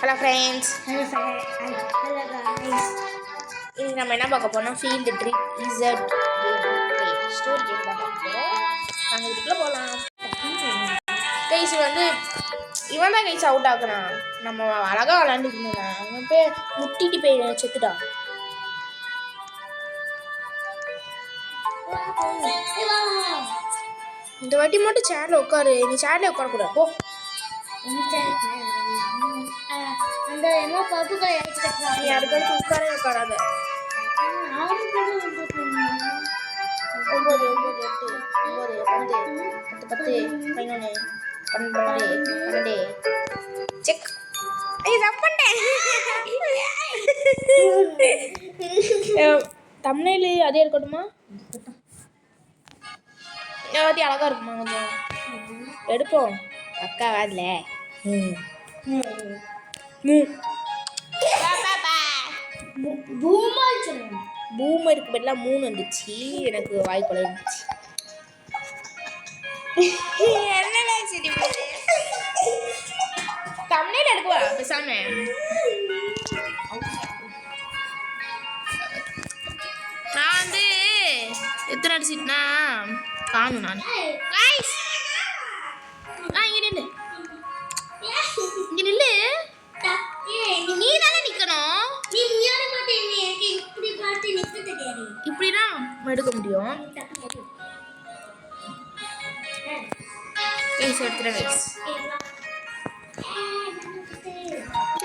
Hello friends. Hello guys. இன்னைக்கு நம்ம என்ன பார்க்க போறோம்னா field trip Z story game தான் பார்க்க போகிறோம். நாங்கள் இதுக்குள்ளே போகலாம். கைஸ் வந்து இவன் தான் கைஸ் அவுட் ஆகுறான். நம்ம அழகாக விளாண்டுட்டு இருந்தேன். அவன் போய் முட்டிட்டு போய் செத்துட்டான். இந்த வாட்டி மட்டும் சேர்ல உட்காரு. நீ சேர்ல உட்காரக்கூடாது போ. அந்த என்ன பப்பு கை அடிச்சிட்டு நீ அதுக்கு உட்காரே உட்காராத. 9 8 9 10 10 11 12 செக். ஐய் ஜம்ப் பண்ணேன். தம்ப்நெயில் அதே இருக்கட்டுமா? எல்லாத்தையும் அழகா இருக்குமா? கொஞ்சம் எடுப்போம். அக்கா வாதில பூமருக்கு பதிலாக 3 வந்துச்சு. எனக்கு வாய்க்குள்ள இருந்துச்சு. என்னடா சரி தம்ப்நெயில் எடுக்குவா பேசாம. நான் வந்து எத்தனை அடிச்சிட்டுனா காணும் நான். இங்க நில்லு. நீ தானே நிக்கணும். இப்படிதான் எடுக்க முடியும்.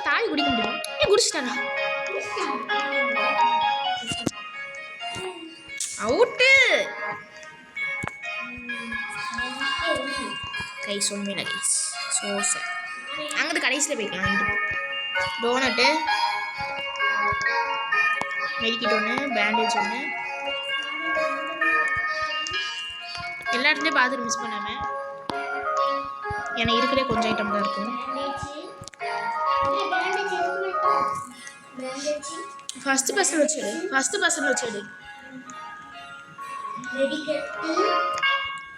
தாய் குடிக்க முடியும். குடிச்சிட்டானா அவுட்டு. கைஸ் உண்மையில கைஸ் சோச அங்கிட்டு கடைசியில் போய்க்கலாம். டோனட்டு, மெடிக்கிட் ஒன்று, பேண்டேஜ் ஒன்று, எல்லா இடத்துலையும் பார்த்துட்டு மிஸ் பண்ணாமல். எனக்கு இருக்கிற கொஞ்சம் ஐட்டம் தான் இருக்கும். First person வச்சுடு.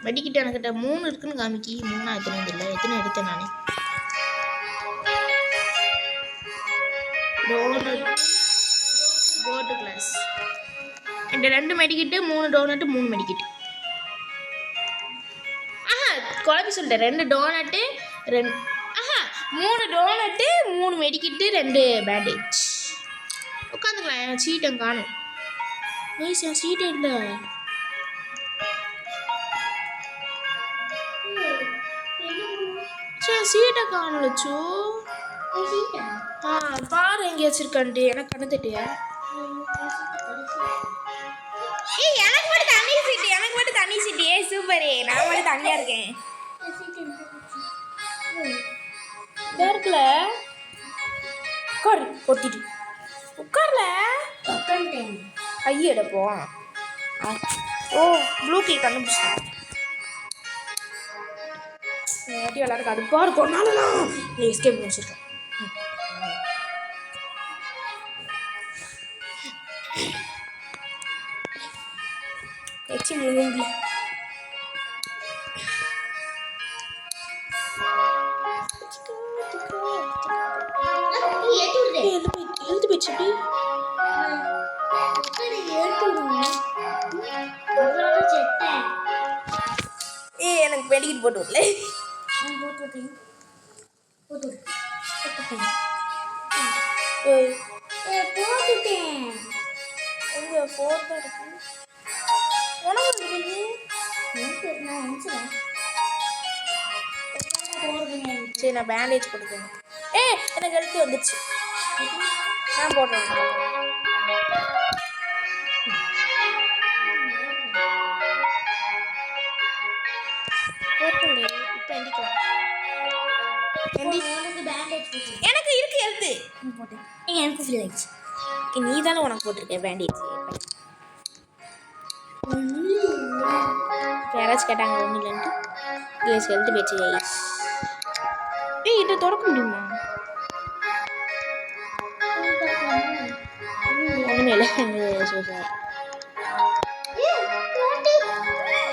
மெடிக்கிட்ட எனக்கிட்ட 3 இருக்குன்னு காமிக்கி. 3 எத்தனை இல்லை, எத்தனை எடுத்தேன் நான். கோட்டு கிளாஸ் இந்த 2 மெடிக்கிட்டு, 3 டோனட்டு, 3 மெடிக்கிட்டு. குழம்பு சொல்லிட்டேன். 2 டோனட்டு 3 டோனட்டு, 3 மெடிக்கிட்டு, 2 பேண்டேஜ். உட்காந்துக்கலாம். என் சீட்டை காணும். நைஸ், என் சீட்டே இல்லை. சீட்டை காணலச்சோ. பாரு எங்கே வச்சிருக்கான்ட்டு. எனக்கு கண்ணு தட்டியா? எனக்கு மட்டும் தண்ணி சீட்டு. சூப்பரே. நான் மட்டும் தனியா இருக்கேன். இருக்குல்ல உட்காரு. கொட்டிட்டு உட்கார்ல கையை எடுப்போம். ஓ ப்ளூ கீ கண்டுபிடிச்சிட்டேன். வாட்டி எல்லாரும் கடுப்பாக இருக்கும். நீ எஸ்கேப் முடிச்சிருக்கேன். வச்சு முழுங்கி எழுத்து போயிடுச்சு. எனக்கு மெடிக்கிட்டு போட்டு விடல. சரி நான் பேண்டேஜ் போட்டுக்கேன். எனக்கு எழுத்து வந்துச்சு. நான் போடுறேன். இப்போ எந்திக்கலாம். எனக்கு இருக்கு எழுத்து போட்டேன். எனக்கு ஃபீல் ஆயிடுச்சு. நீ தானே உனக்கு போட்டிருக்கேன் பேண்டேஜ். யாராச்சும் கேட்டாங்க ஒன்றும் இல்லைன்ட்டு கேஸ் எழுத்து பேச்சு. இதை திறக்க முடியுமா? ஒன்றுமே இல்லை.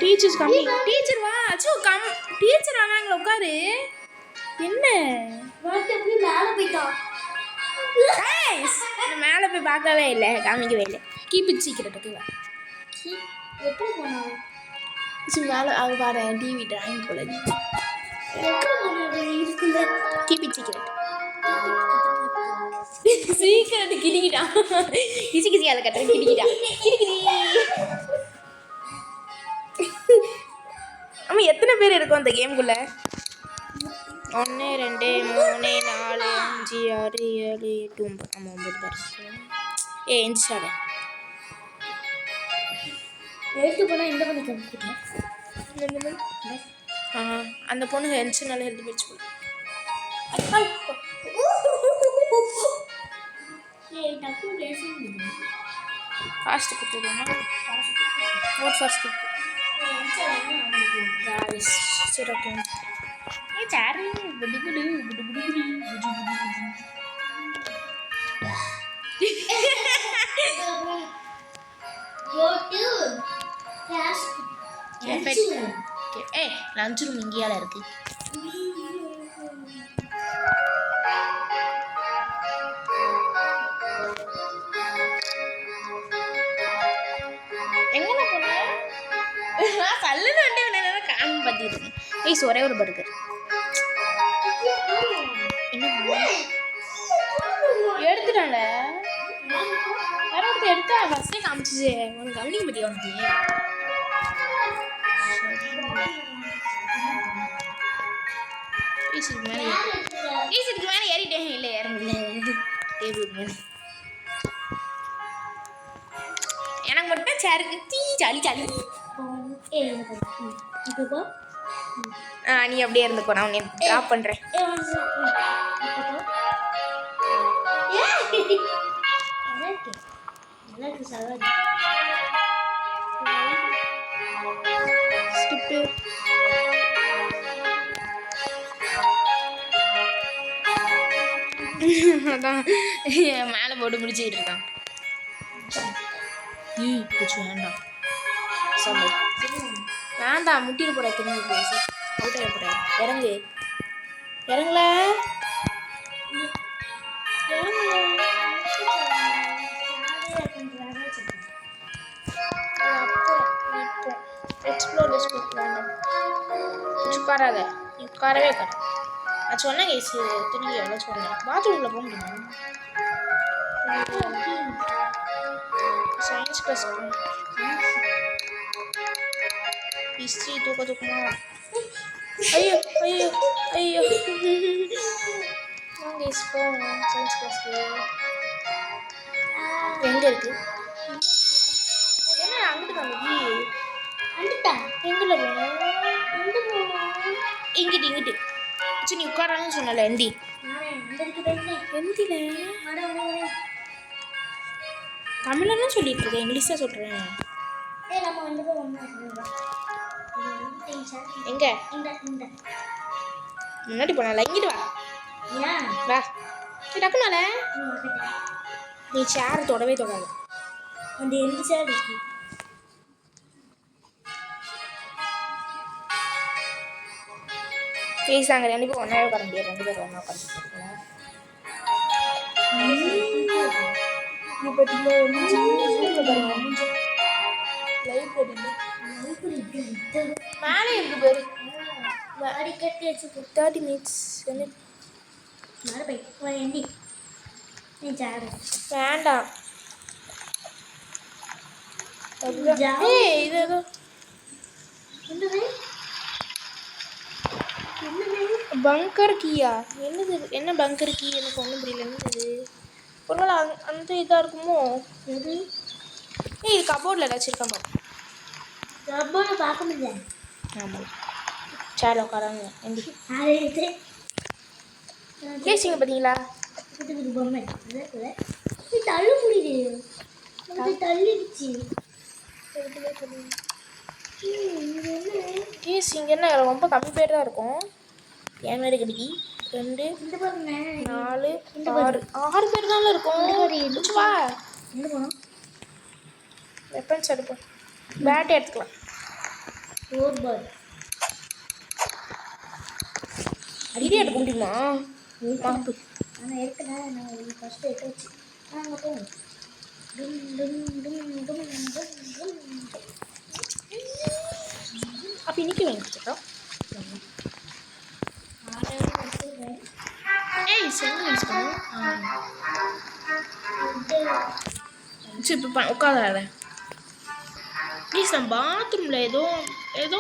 டீச்சர்ஸ் கம்மி. டீச்சர் வா. அச்சோ டீச்சர் வராங்களா? உட்காரு. என்ன மேலே போயிட்டா மேலே போய் பார்க்கவே இல்லை, காமிக்கவே இல்லை. கீப் இட் சீக்கிரம் ஓகேவா? எப்படி போனாங்க? சரி மேலே அவங்க பாரு டிவி டிராயிங் போல. எப்படி போனாங்க? இருக்குல்ல. கீப் இட் சீக்கிரம். சீக்கிரம் கிளிக்கிட்டான். கிசி கிசி அதை கட்டுற கிளிக்கிட்டான். கிளிக்கிடி. ஆமாம் எத்தனை பேர் இருக்கும் அந்த கேமுக்குள்ளே? 1 2 3 4 5 6 7 8 9. ஆமாம் 9 பேர். எந்திரிச்சாரு. எழுத்து போனால் இந்த பண்ணி கம்பிக்கிட்டேன். அந்த பொண்ணு எந்திரிச்சனால எழுதி போயிடுச்சு போல. ஃபாஸ்ட்டு கொடுத்துருவோமா? Note fast. சரி ஓகே. சாரு குடி குடி குடி குடி குடி குடி லஞ்ச் ரூம் இங்கேயால இருக்கு. எங்கே போனேன்? சல்லுன்னு வந்து காமி பார்த்துட்டு ஏய் ஒரே ஒரு பர்கர். என்ன எடுத்துட்டான்ல? வேற ஒருத்தர் எடுத்தா ஃபஸ்ட்டே காமிச்சிச்சு. உனக்கு கவனிக்க பற்றியா உனக்கு? ஈஸிக்கு மேலே ஏறிட்டேன். இல்லை ஏற முடியல. டேபிளுக்கு மேலே எனக்கு மட்டும் சேருக்கு தீ ஜாலி ஜாலி. நீ அப்படியே இருந்துக்கோ, நான் உன்னை ட்ராப் பண்ணுறேன். ஸ்கிப்பு அதான் மேலே போட்டு முடிச்சுக்கிட்டு இருக்கான். கொஞ்சம் வேண்டாம் வேண்டாம் முட்டிட்டு போட திரும்பி பேசு. அவுட் ஆக போகிறேன். இறங்கு இறங்கல உட்காராத, உட்காரவே உட்கார. நான் சொன்னேன் கேசு துணி எவ்வளோ சொன்னேன். பாத்ரூமில் போக முடியுமா? சயின்ஸ் கிளாஸ் ஹிஸ்ட்ரி தூக்கமா? ஐயோ ஐயோ ஐயோ கேஸ் போகணும் சயின்ஸ் கிளாஸ்க்கு. எங்கே இருக்கு? என்ன அங்கிட்டு காமிக்கி அங்கிட்டா? எங்கில் போகணும்? எங்கே போகணும்? இங்கிட்டு இங்கிட்டு. சரி நீ உட்காரான்னு சொன்னல எந்தி. எந்தில தமிழ்லாம் சொல்லிட்டு இருக்கேன், இங்கிலீஷாக சொல்கிறேன். எங்கே முன்னாடி போனால இங்கிட்டு வா வா டக்குனால. நீ சேர் தொடவே தொடாது. அந்த எந்த சேர் இருக்கு? பேசாங்க ரெண்டு பேரும் ஒன்றாவே உட்கார முடியாது. 2 பேரும் ஒன்றா உட்காந்து மேலே இருக்கு பேரு. 30 minutes வேண்டாம். இது ஏதோ பங்கர் கீயா? என்னது? என்ன பங்கர் கீ? எனக்கு ஒன்றும் புரியல. என்னது ஒருவேளை அந்த இதாக இருக்குமோ? இது கபோர்டில் ஏதாச்சும் இருக்காமா? கபோர்டு பார்க்க முடியல. ஆமாம் சேரில் உட்காராங்க. கேசிங்க பார்த்தீங்களா? பொம்மை தள்ளு முடியுது. தள்ளிடுச்சு. கேஸ் இங்கே என்ன ரொம்ப கம்மி பேர் தான் இருக்கும். என் மாதிரி கிடைக்கி 2 4 6 பேர் தான் இருக்கும். வா எங்கே போனோம்? வெப்பன்ஸ் எடுப்போம். பேட் எடுத்துக்கலாம். அடிக்கடி எடுக்க முடியுமா? மாப்பு ஆனால் எடுக்கல. நான் ஃபஸ்ட்டு எடுக்க வச்சு அங்கே போகும். டும் டும் டும் டும் டும் டும். அப்போ இன்னைக்கு வாங்கிட்டோம். ஏய் செஞ்சு யூஸ் பண்ணு. சரி இப்போ உட்காதாத. ப்ளீஸ் நான் பாத்ரூமில் ஏதோ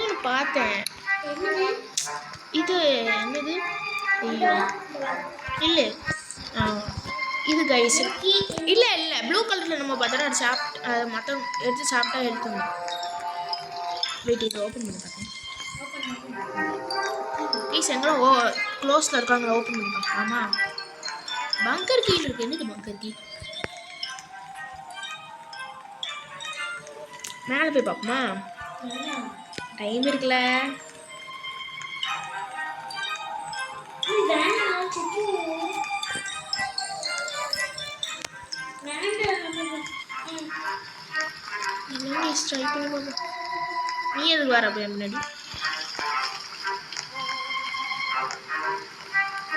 ஒன்று பார்த்தேன். இது என்னது? ஐயோ இல்லை இது கைஸ் இல்லை ப்ளூ கலரில் நம்ம பார்த்தோன்னா அது அதை மற்ற எடுத்து சாப்பிட்டா எடுத்துடணும். வெயிட் இது ஓப்பன் பண்ணி பார்த்தேன். ப்ளீஸ் எங்கெல்லாம் க்ளோஸில் இருக்காங்க, ஓப்பன் பண்ணி பார்க்கலாமா? பங்கர் கீ இருக்கு. என்னது பங்கர் கீ? மேலே போய் பார்ப்போமா? டைம் இருக்குல்ல. நீ எதுக்கு வர போய் முன்னாடி?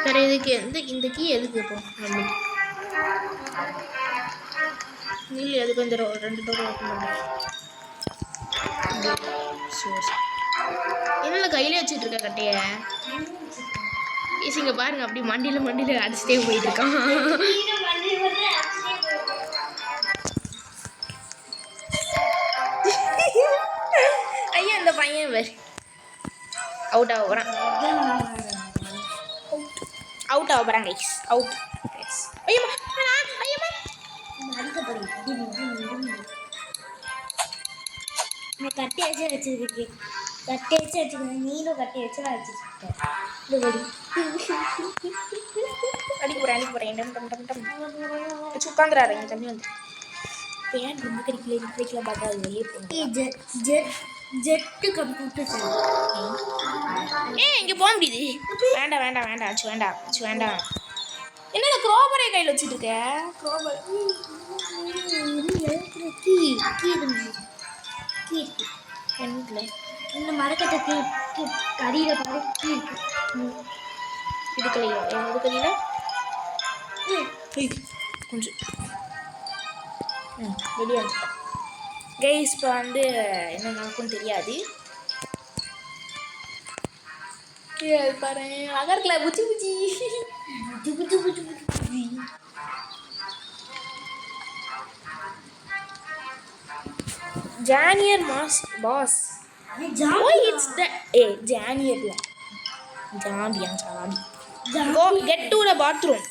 சரி இதுக்கு இந்த கீ எதுக்கு இப்போ நம்மளுக்கு? இல்லை எதுக்கு இந்த 2 டோர் ஓப்பன் பண்ண? என்னல கையிலே வச்சுட்டு இருக்க கட்டைய? இங்க பாருங்க, அப்படி மண்டியில அடிச்சுட்டே போயிட்டு இருக்கான். ஐயா இந்த பையன் வேறு அவுட் ஆக போகிறான். அவுட் ஆக போகிறான் கைஸ். Out guys. ஐயம்மா ஐயம்மா நான் கட்டி வச்சிருக்கேன். நீனும் கட்டி வச்சு வச்சுருக்கேன். அடிக்க போகிறேன். வச்சு உட்காந்துறாரு. இங்கே தண்ணி வந்து பேன் ரொம்ப கிடைக்கல பார்த்தா அது வெளியே போகணும். ஜெட்டு கம்ப்யூட்டர் இங்கே போக முடியுது. வேண்டாம் ஆச்சு வேண்டாம். என்னடா க்ரோபரே கையில் வச்சுட்டு இருக்க? க்ரோபர் என்ன இந்த மரக்கட்டை கடியில் பாரு கீ இருக்கு. இதுக்கலையா? எது கடியில்? கொஞ்சம் வெளியே வந்துட்டேன் கைஸ். இப்போ வந்து என்ன நடக்கும்னு தெரியாது. பாரு அகர்க்கல புச்சி ஜானியர் பாஸ். Why it's that? ஜானியர்ல ஜாபி. Go get to the bathroom.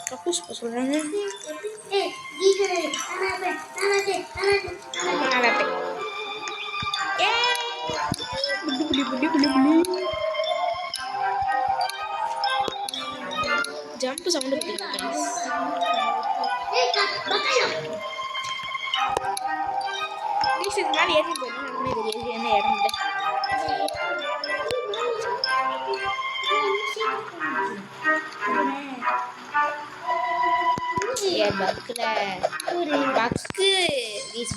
கக்கூஸ் சொல்றாங்க. ஜம்ப் சவுண்ட் கேக்குது. ப்ளீஸ் இது மேலே ஏறி போயிடும். நமக்கு தெரியாது என்ன இடம் இல்லை.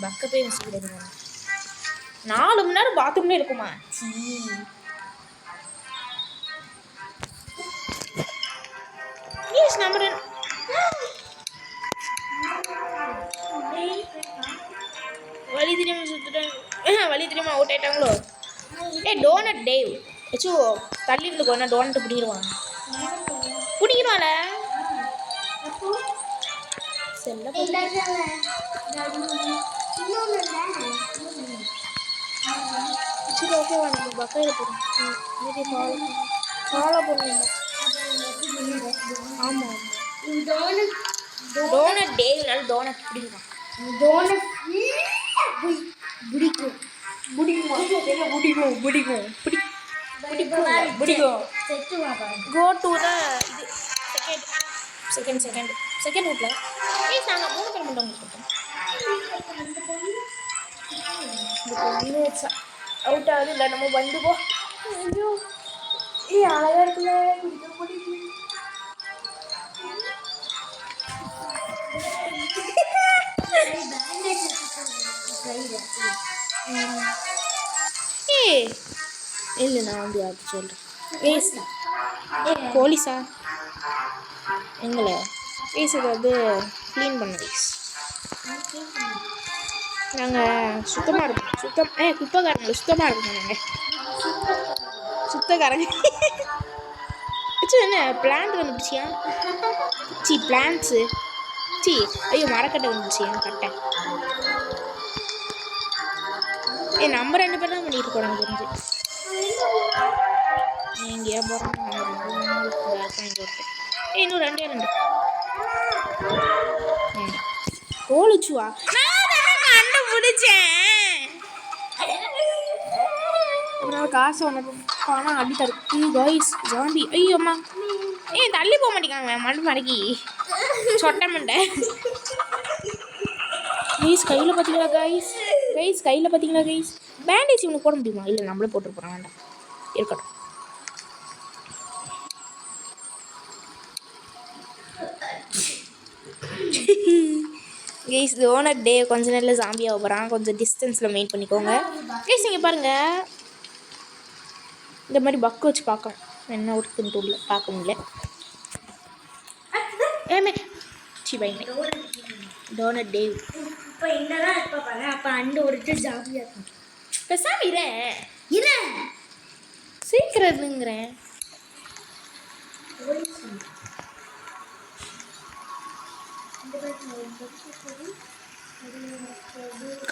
பக்கு போய் வச்சுக்கிறது 4 மணி நேரம் பாத்ரூம்ல இருக்குமா? நம்பர் வழி தெரியாம சுத்துட்டாங்க. வழி தெரியாம அவுட் ஆயிட்டாங்களோ? டோனட் டேவ் வச்சு தள்ளி இருந்துக்கோ. டோனட் பிடிக்கிடுவான். செல்ல சரி ஓகேவா? நம்ம பக்கையில் போகிறோம். ஃபாலோ பண்ணுங்க. ஆமாம் டோனட் டேவ்னால டோனட் பிடிக்கும். Go to the second வீட்டில் நாங்கள் 3 பேர் மட்டும் கொடுத்துருக்கோம். அவுட் ஆகுது இல்லை நம்ம வந்துப்போ. ஐயோ அழகாக இருக்குல்ல. இல்லை நான் வந்து அது சொல்கிறேன். போலீஸா எங்களை கைஸ் இதை வந்து க்ளீன் பண்ண கைஸ். நாங்கள் சுத்தமாக இருக்கோம். குப்பைக்காரங்க சுத்தமாக இருக்கோம். நாங்கள் சுத்தக்காரங்க. என்ன பிளான்ட் வந்துடுச்சியா? பிளான்ட்ஸு ஐயோ மரக்கட்டை வந்துடுச்சியா? கட்டை. நம்ம 2 பேர் தான் பண்ணிட்டு இருக்கோம். எனக்கு தெரிஞ்சு எங்கேயா போகிறோம். இன்னும் 2 ஓலிச்சுவா அண்ணன் பிடிச்சேன். காசு ஒன்று பணம் அள்ளி தரு காய்ஸ். ஜாம்பி ஐயோ அம்மா தள்ளி போக மாட்டேங்காங்க மண்டு மடக்கி சொட்ட மண்டை. கைஸ் கையில் பார்த்தீங்களா கைஸ்? கையில் பார்த்தீங்களா கைஸ்? பேண்டேஜ் இவனுக்கு போட முடியுமா? இல்லை நம்மளே போட்டு போகிறோம். வேண்டாம் இருக்கட்டும். கைஸ் ஓனர் டே கொஞ்ச நேரத்தில் ஜாம்பியாக போகிறான். கொஞ்சம் டிஸ்டன்ஸில் மெயின் பண்ணிக்கோங்க கைஸ். இங்கே பாருங்கள், இந்த மாதிரி பக்கு வச்சு பார்க்கலாம். என்ன ஒருத்துன்னு உள்ள பார்க்க முடியல. ஏமே பயமே டோனட் டே. இப்போ என்னதான் இப்போ பாரு. அப்போ அண்டு ஒருத்தர் ஜாலியாக இருக்கும். பேசாம இரு சீக்கிரதுங்கிறேன்.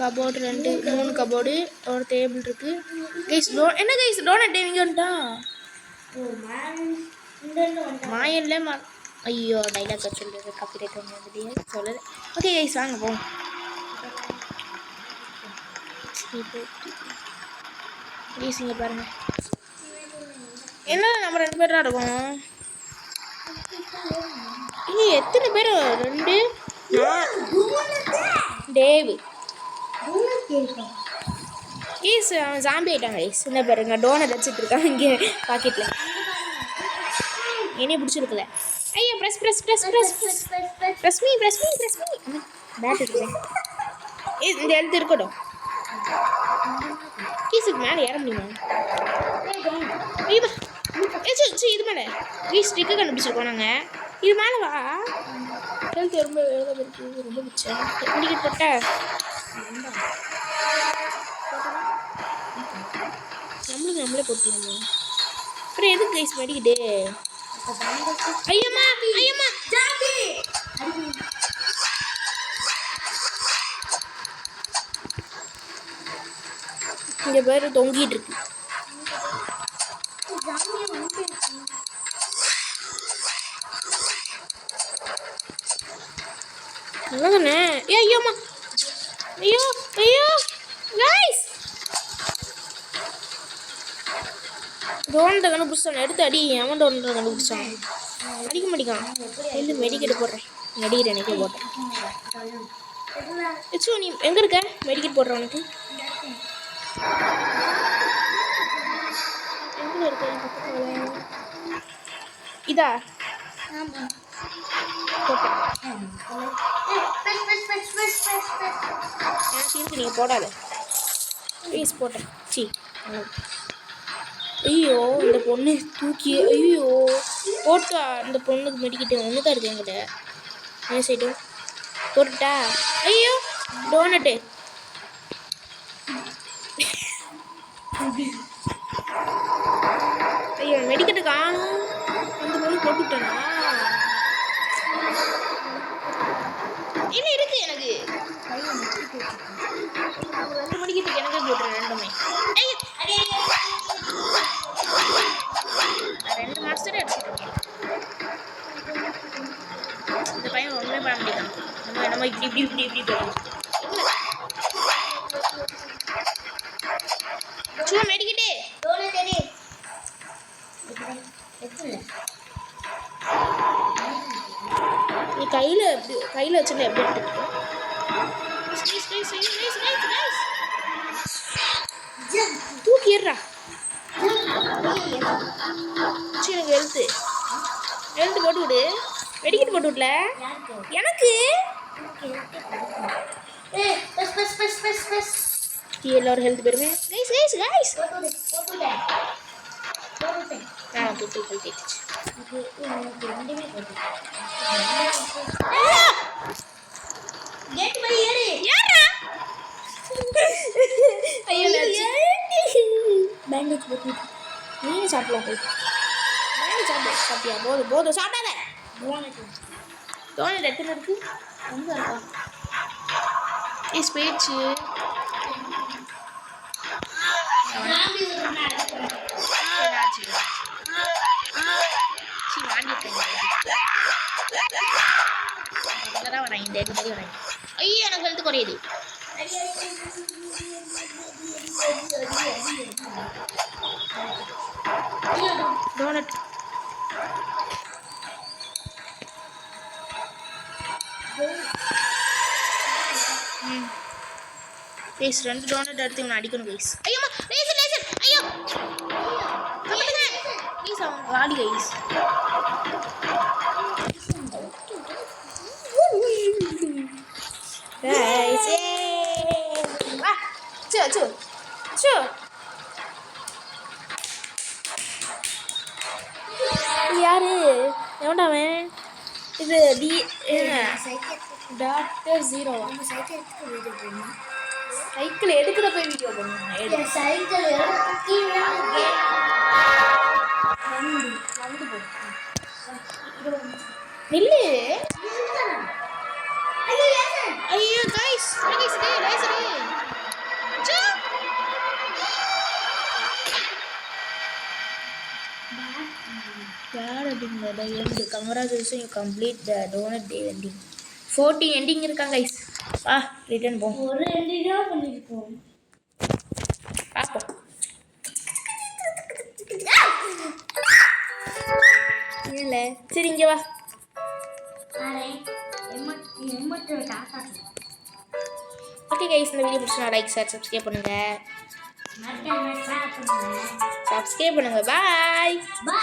கபோர்டு 3 கபோர்டு ஒரு டேபிள் இருக்கு கைஸ். என்ன கைஸ் டோனட் டே இங்கே வந்துட்டான். மாயன்ல ஐயோ டைலாக் சொல்லுறது காப்பிரைட் வந்து சொல்லுது. ஓகே கைஸ் வாங்க போவோம். கைஸ் இங்கே பாருங்க, என்ன நம்ம 2 பேர் தான் இருக்கோம். இனி எத்தனை பேர்? 2 டேவு கைஸ் ஜாம்பி ஆயிட்டாங்க கைஸ். என்ன பாருங்க டோனட் வச்சுட்டு இருக்காங்க இங்கே பாக்கெட்டில். என்னைய பிடிச்சிருக்குல்ல. ஐயோ ப்ரெஸ் மீ பேட் இருக்குல்ல. இந்த எழுத்து இருக்கட்டும். கீஸுக்கு மேலே ஏற முடியுமா? இது மேலே ஸ்டிக்கு கண்டுபிடிச்சிருக்கோம் நாங்கள். இது மேலே வா. ஹெல்த் ரொம்ப பிடிச்சேன். டிக்கெட் போட்ட நம்மளே போட்டுக்கலாமா? அப்புறம் எதுக்கு கைஸ் மெடிக்கிட்டு? ஐயம்மா ஜாம்பி இங்கே பேர் தொங்கிட்டு இருக்கு. நல்லதானே? ஐயோம்மா ஐயோ கைஸ் டோனட்டை கண்டுபிடிச்சான். எடுத்து அடி. அவன் டோனட்டை கண்டுபிடிச்சான். அடிக்க மாட்டேங்கான். இல்லை மெடிக்கெட் போடுறேன். நடிகர் எனக்கே போட்டேன். நீ எங்கே இருக்க? மெடிக்கெட் போடுறேன் உனக்கு. எங்கே இருக்க? இதா போட்டேன். எனக்கு இருக்கு, நீங்கள் போடாத ப்ளீஸ். போட்டேன். ஐயோ இந்த பொண்ணு தூக்கி ஐயோ போட்டா. இந்த பொண்ணுக்கு மெடிக்கிட்டு ஒன்று தான் இருக்கு என்கிட்ட. என்ன சைடும் போட்டுட்டா? ஐயோ டோனட்டு ஐயோ மெடிக்கெட்டு காணும். அந்த பொண்ணு போட்டுவிட்டேனா? என்ன இருக்கு எனக்கு 2 மணிக்கு எனக்கே போட்டுறேன். 2மே 2 மாஸ்டரே அடிச்சுட்டு. இந்த பையன் ஒன்றுமே பண்ண முடியாது. நம்ம இப்படி போகணும். சும்மா மெடிக்கிட்டே நீ கையில் வச்சுட்டு எப்படி எடுத்துக்கிட்டு தூக்கிடுறா. எனக்கு எழுத்து போட்டு விடு. வெடிக்கிட்டு போட்டு விடல எனக்கு. எல்லாரும் ஹெல்த் பெருமே கைஸ். போட்டு ஹெல்த் நீ சாப்பிடலாம் போய் மேலே சாப்பிட்டியா போதும் போதும் சாப்பிடாத டோனட் எத்தனை இருக்கு ரொம்ப இருக்கா பேச்சு ஐயோ எனக்கு ஹெல்த் குறையுது டோனட் கைஸ் 2 டோனட் எடுத்து இவனை அடிக்கணும் கைஸ் ஐயோ லேசர் ஐயோ ப்ளீஸ் அவன் காலி கைஸ் கைஸ் வா சு யாரு எவன்டா அவன் இது டாக்டர் ஜீரோ சைக்கிள் எடுக்கிற போய் வீடியோ பண்ணுங்க சைக்கிள் நில்லு ஐயோ guys laser bad ending the end. Congratulations, you complete the donut day ending. 14 ending இருக்காங்க guys. ரிட்டர்ன் போ. ஒரு எண்டிங்கா பண்ணிருக்கோம். பாப்போம். இல்ல சரி இங்க வா. அரே எம்மட்டு டாடா. ஓகே guys, இந்த வீடியோ பிடிச்சா லைக் ஷேர் சப்ஸ்கிரைப் பண்ணுங்க. மறக்காம சப்ஸ்கிரைப் பண்ணுங்க. சப்ஸ்கிரைப் பண்ணுங்க. பை. பை.